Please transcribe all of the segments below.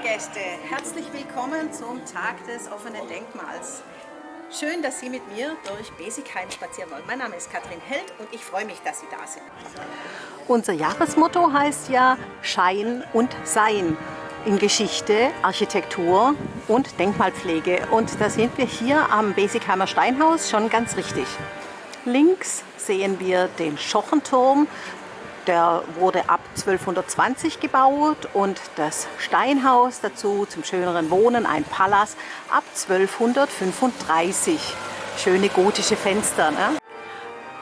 Gäste, herzlich willkommen zum Tag des offenen Denkmals. Schön, dass Sie mit mir durch Besigheim spazieren wollen. Mein Name ist Kathrin Held und ich freue mich, dass Sie da sind. Unser Jahresmotto heißt ja Schein und Sein in Geschichte, Architektur und Denkmalpflege. Und da sind wir hier am Besigheimer Steinhaus schon ganz richtig. Links sehen wir den Schochenturm. Der wurde ab 1220 gebaut und das Steinhaus dazu zum schöneren Wohnen, ein Palas, ab 1235. Schöne gotische Fenster. Ne?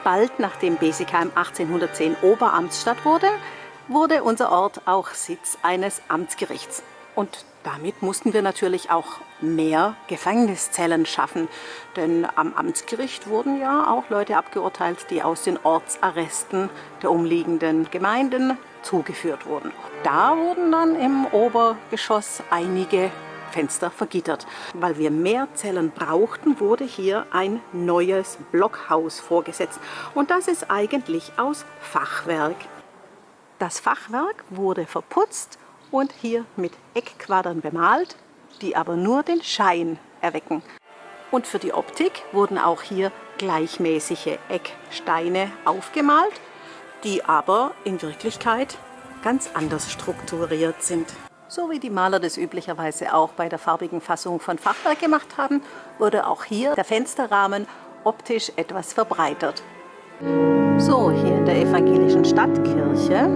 Bald nachdem Besigheim 1810 Oberamtsstadt wurde, wurde unser Ort auch Sitz eines Amtsgerichts. Und damit mussten wir natürlich auch mehr Gefängniszellen schaffen. Denn am Amtsgericht wurden ja auch Leute abgeurteilt, die aus den Ortsarresten der umliegenden Gemeinden zugeführt wurden. Da wurden dann im Obergeschoss einige Fenster vergittert. Weil wir mehr Zellen brauchten, wurde hier ein neues Blockhaus vorgesetzt. Und das ist eigentlich aus Fachwerk. Das Fachwerk wurde verputzt und hier mit Eckquadern bemalt, die aber nur den Schein erwecken. Und für die Optik wurden auch hier gleichmäßige Ecksteine aufgemalt, die aber in Wirklichkeit ganz anders strukturiert sind. So wie die Maler das üblicherweise auch bei der farbigen Fassung von Fachwerk gemacht haben, wurde auch hier der Fensterrahmen optisch etwas verbreitert. So, hier in der evangelischen Stadtkirche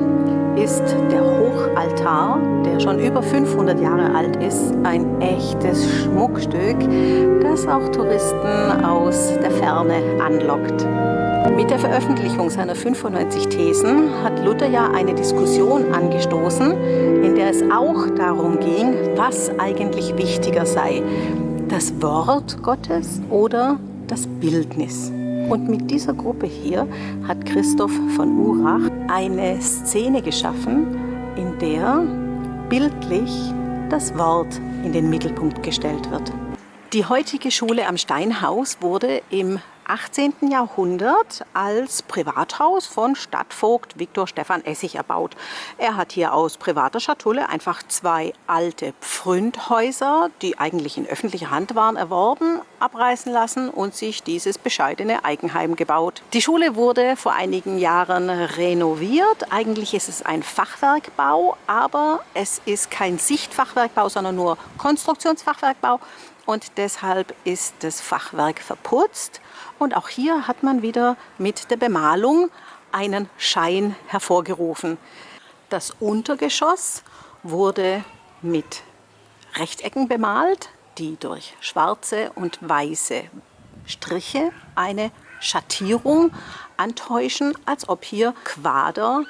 ist der Hochaltar, der schon über 500 Jahre alt ist, ein echtes Schmuckstück, das auch Touristen aus der Ferne anlockt. Mit der Veröffentlichung seiner 95 Thesen hat Luther ja eine Diskussion angestoßen, in der es auch darum ging, was eigentlich wichtiger sei, das Wort Gottes oder das Bildnis. Und mit dieser Gruppe hier hat Christoph von Urach eine Szene geschaffen, in der bildlich das Wort in den Mittelpunkt gestellt wird. Die heutige Schule am Steinhaus wurde im 18. Jahrhundert als Privathaus von Stadtvogt Viktor Stephan Essig erbaut. Er hat hier aus privater Schatulle einfach 2 alte Pfründhäuser, die eigentlich in öffentlicher Hand waren, erworben, abreißen lassen und sich dieses bescheidene Eigenheim gebaut. Die Schule wurde vor einigen Jahren renoviert. Eigentlich ist es ein Fachwerkbau, aber es ist kein Sichtfachwerkbau, sondern nur Konstruktionsfachwerkbau. Und deshalb ist das Fachwerk verputzt. Und auch hier hat man wieder mit der Bemalung einen Schein hervorgerufen. Das Untergeschoss wurde mit Rechtecken bemalt, die durch schwarze und weiße Striche eine Schattierung antäuschen, als ob hier Quader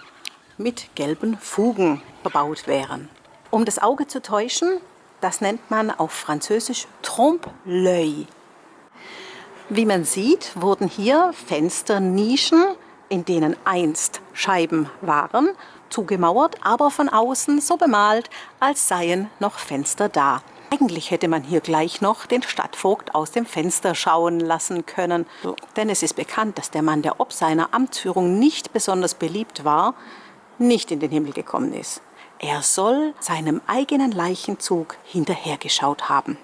mit gelben Fugen verbaut wären. Um das Auge zu täuschen, das nennt man auf Französisch Trompe-l'œil. Wie man sieht, wurden hier Fensternischen, in denen einst Scheiben waren, zugemauert, aber von außen so bemalt, als seien noch Fenster da. Eigentlich hätte man hier gleich noch den Stadtvogt aus dem Fenster schauen lassen können. Denn es ist bekannt, dass der Mann, der ob seiner Amtsführung nicht besonders beliebt war, nicht in den Himmel gekommen ist. Er soll seinem eigenen Leichenzug hinterhergeschaut haben.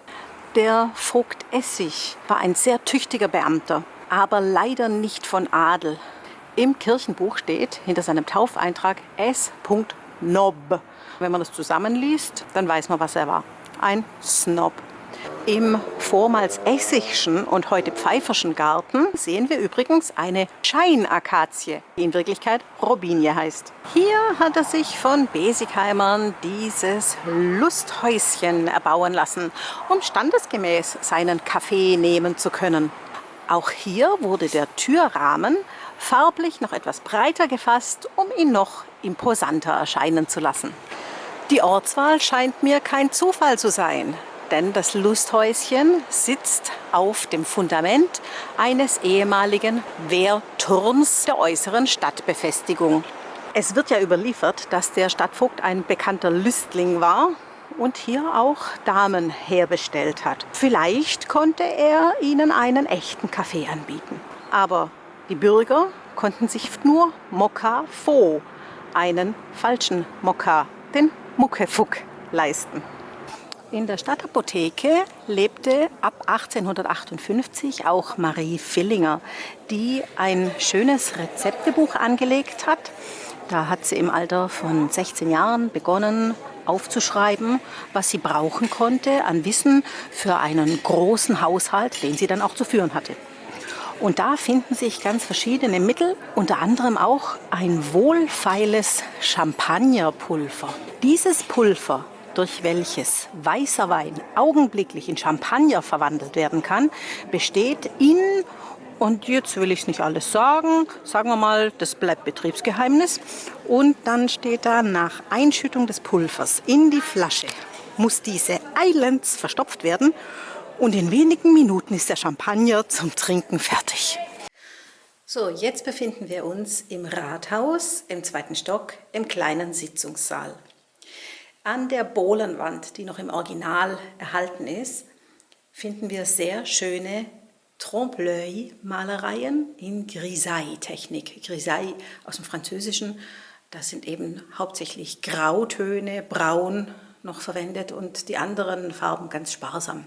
Der Vogt Essig war ein sehr tüchtiger Beamter, aber leider nicht von Adel. Im Kirchenbuch steht hinter seinem Taufeintrag S. Nob. Wenn man das zusammenliest, dann weiß man, was er war. Ein Snob. Im vormals Essigschen und heute Pfeifferschen Garten sehen wir übrigens eine Scheinakazie, die in Wirklichkeit Robinie heißt. Hier hat er sich von Besigheimern dieses Lusthäuschen erbauen lassen, um standesgemäß seinen Kaffee nehmen zu können. Auch hier wurde der Türrahmen farblich noch etwas breiter gefasst, um ihn noch imposanter erscheinen zu lassen. Die Ortswahl scheint mir kein Zufall zu sein. Denn das Lusthäuschen sitzt auf dem Fundament eines ehemaligen Wehrturms der äußeren Stadtbefestigung. Es wird ja überliefert, dass der Stadtvogt ein bekannter Lüstling war und hier auch Damen herbestellt hat. Vielleicht konnte er ihnen einen echten Kaffee anbieten. Aber die Bürger konnten sich nur Mokka Pho, einen falschen Mokka, den Muckefuck, leisten. In der Stadtapotheke lebte ab 1858 auch Marie Villinger, die ein schönes Rezeptebuch angelegt hat. Da hat sie im Alter von 16 Jahren begonnen aufzuschreiben, was sie brauchen konnte an Wissen für einen großen Haushalt, den sie dann auch zu führen hatte. Und da finden sich ganz verschiedene Mittel, unter anderem auch ein wohlfeiles Champagnerpulver. Dieses Pulver, durch welches weißer Wein augenblicklich in Champagner verwandelt werden kann, besteht in, und jetzt will ich nicht alles sagen, sagen wir mal, das bleibt Betriebsgeheimnis. Und dann steht da, nach Einschüttung des Pulvers in die Flasche muss diese eilends verstopft werden und in wenigen Minuten ist der Champagner zum Trinken fertig. So, jetzt befinden wir uns im Rathaus, im 2. Stock, im kleinen Sitzungssaal. An der Bohlenwand, die noch im Original erhalten ist, finden wir sehr schöne Trompe-l'œil-Malereien in Grisaille-Technik. Grisaille aus dem Französischen, das sind eben hauptsächlich Grautöne, braun noch verwendet und die anderen Farben ganz sparsam.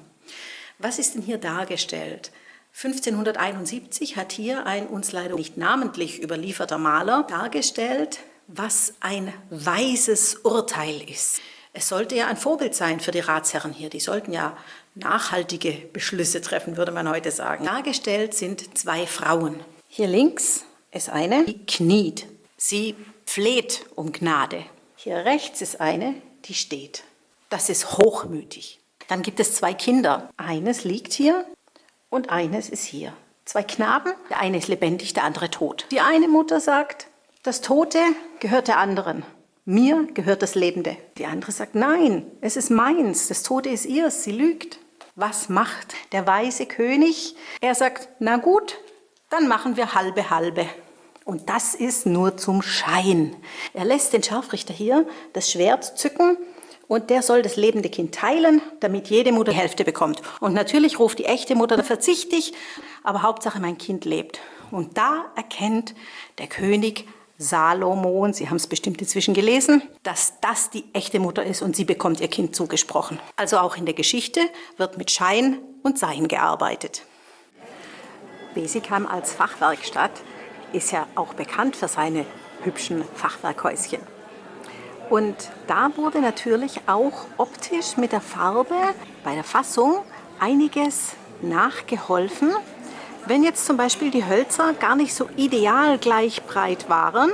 Was ist denn hier dargestellt? 1571 hat hier ein uns leider nicht namentlich überlieferter Maler dargestellt, was ein weises Urteil ist. Es sollte ja ein Vorbild sein für die Ratsherren hier. Die sollten ja nachhaltige Beschlüsse treffen, würde man heute sagen. Dargestellt sind 2 Frauen. Hier links ist eine, die kniet. Sie fleht um Gnade. Hier rechts ist eine, die steht. Das ist hochmütig. Dann gibt es 2 Kinder. Eines liegt hier und eines ist hier. 2 Knaben, der eine ist lebendig, der andere tot. Die eine Mutter sagt, das Tote gehört der anderen. Mir gehört das Lebende. Die andere sagt, nein, es ist meins, das Tote ist ihrs, sie lügt. Was macht der weise König? Er sagt, na gut, dann machen wir halbe halbe. Und das ist nur zum Schein. Er lässt den Scharfrichter hier das Schwert zücken und der soll das lebende Kind teilen, damit jede Mutter die Hälfte bekommt. Und natürlich ruft die echte Mutter, da verzichte ich, aber Hauptsache mein Kind lebt. Und da erkennt der König Salomon, Sie haben es bestimmt inzwischen gelesen, dass das die echte Mutter ist und sie bekommt ihr Kind zugesprochen. Also auch in der Geschichte wird mit Schein und Sein gearbeitet. Besigheim als Fachwerkstatt ist ja auch bekannt für seine hübschen Fachwerkhäuschen. Und da wurde natürlich auch optisch mit der Farbe bei der Fassung einiges nachgeholfen. Wenn jetzt zum Beispiel die Hölzer gar nicht so ideal gleich breit waren,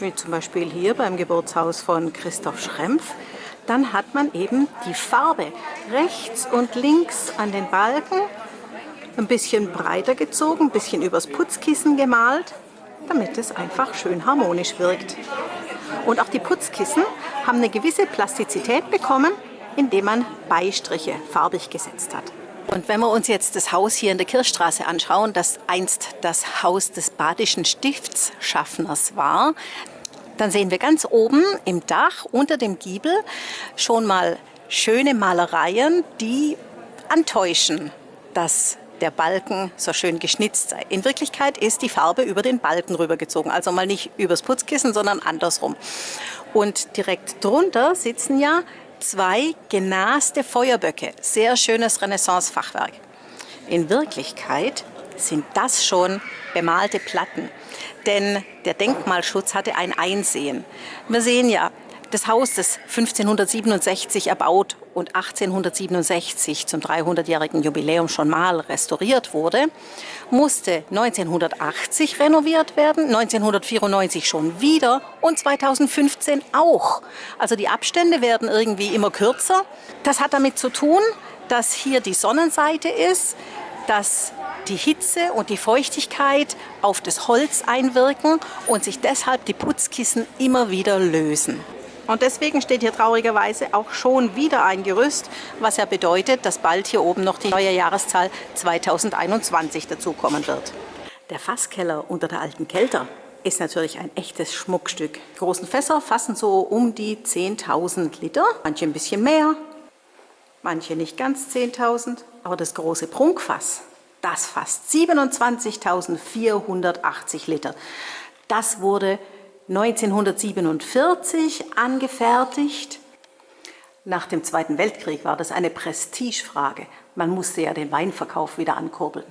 wie zum Beispiel hier beim Geburtshaus von Christoph Schrempf, dann hat man eben die Farbe rechts und links an den Balken ein bisschen breiter gezogen, ein bisschen übers Putzkissen gemalt, damit es einfach schön harmonisch wirkt. Und auch die Putzkissen haben eine gewisse Plastizität bekommen, indem man Beistriche farbig gesetzt hat. Und wenn wir uns jetzt das Haus hier in der Kirchstraße anschauen, das einst das Haus des badischen Stiftsschaffners war, dann sehen wir ganz oben im Dach unter dem Giebel schon mal schöne Malereien, die antäuschen, dass der Balken so schön geschnitzt sei. In Wirklichkeit ist die Farbe über den Balken rübergezogen, also mal nicht übers Putzkissen, sondern andersrum. Und direkt drunter sitzen ja 2 genaste Feuerböcke. Sehr schönes Renaissance-Fachwerk. In Wirklichkeit sind das schon bemalte Platten, denn der Denkmalschutz hatte ein Einsehen. Wir sehen ja, das Haus, das 1567 erbaut und 1867 zum 300-jährigen Jubiläum schon mal restauriert wurde, musste 1980 renoviert werden, 1994 schon wieder und 2015 auch. Also die Abstände werden irgendwie immer kürzer. Das hat damit zu tun, dass hier die Sonnenseite ist, dass die Hitze und die Feuchtigkeit auf das Holz einwirken und sich deshalb die Putzkissen immer wieder lösen. Und deswegen steht hier traurigerweise auch schon wieder ein Gerüst, was ja bedeutet, dass bald hier oben noch die neue Jahreszahl 2021 dazukommen wird. Der Fasskeller unter der alten Kelter ist natürlich ein echtes Schmuckstück. Die großen Fässer fassen so um die 10.000 Liter, manche ein bisschen mehr, manche nicht ganz 10.000. Aber das große Prunkfass, das fasst 27.480 Liter. Das wurde 1947 angefertigt. Nach dem Zweiten Weltkrieg war das eine Prestigefrage. Man musste ja den Weinverkauf wieder ankurbeln.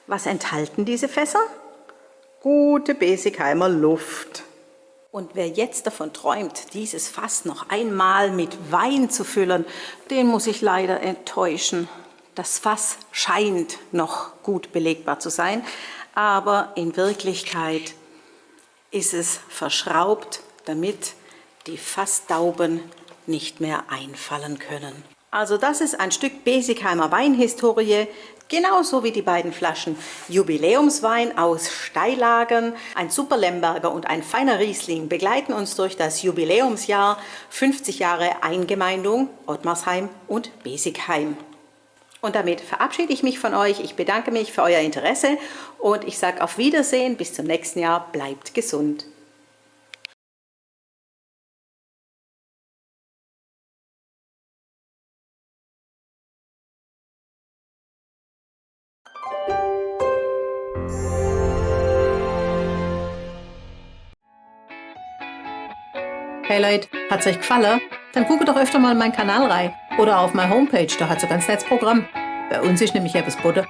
Was enthalten diese Fässer? Gute Besigheimer Luft. Und wer jetzt davon träumt, dieses Fass noch einmal mit Wein zu füllen, den muss ich leider enttäuschen. Das Fass scheint noch gut belegbar zu sein, aber in Wirklichkeit ist es verschraubt, damit die Fassdauben nicht mehr einfallen können. Also das ist ein Stück Besigheimer Weinhistorie, genauso wie die beiden Flaschen Jubiläumswein aus Steilagen. Ein super Lemberger und ein feiner Riesling begleiten uns durch das Jubiläumsjahr 50 Jahre Eingemeindung Ottmarsheim und Besigheim. Und damit verabschiede ich mich von euch. Ich bedanke mich für euer Interesse und ich sage auf Wiedersehen. Bis zum nächsten Jahr. Bleibt gesund. Hey Leute, hat's euch gefallen? Dann guckt doch öfter mal in meinen Kanal rein oder auf meine Homepage, da hat's ein ganz nettes Programm. Bei uns ist nämlich etwas Butter.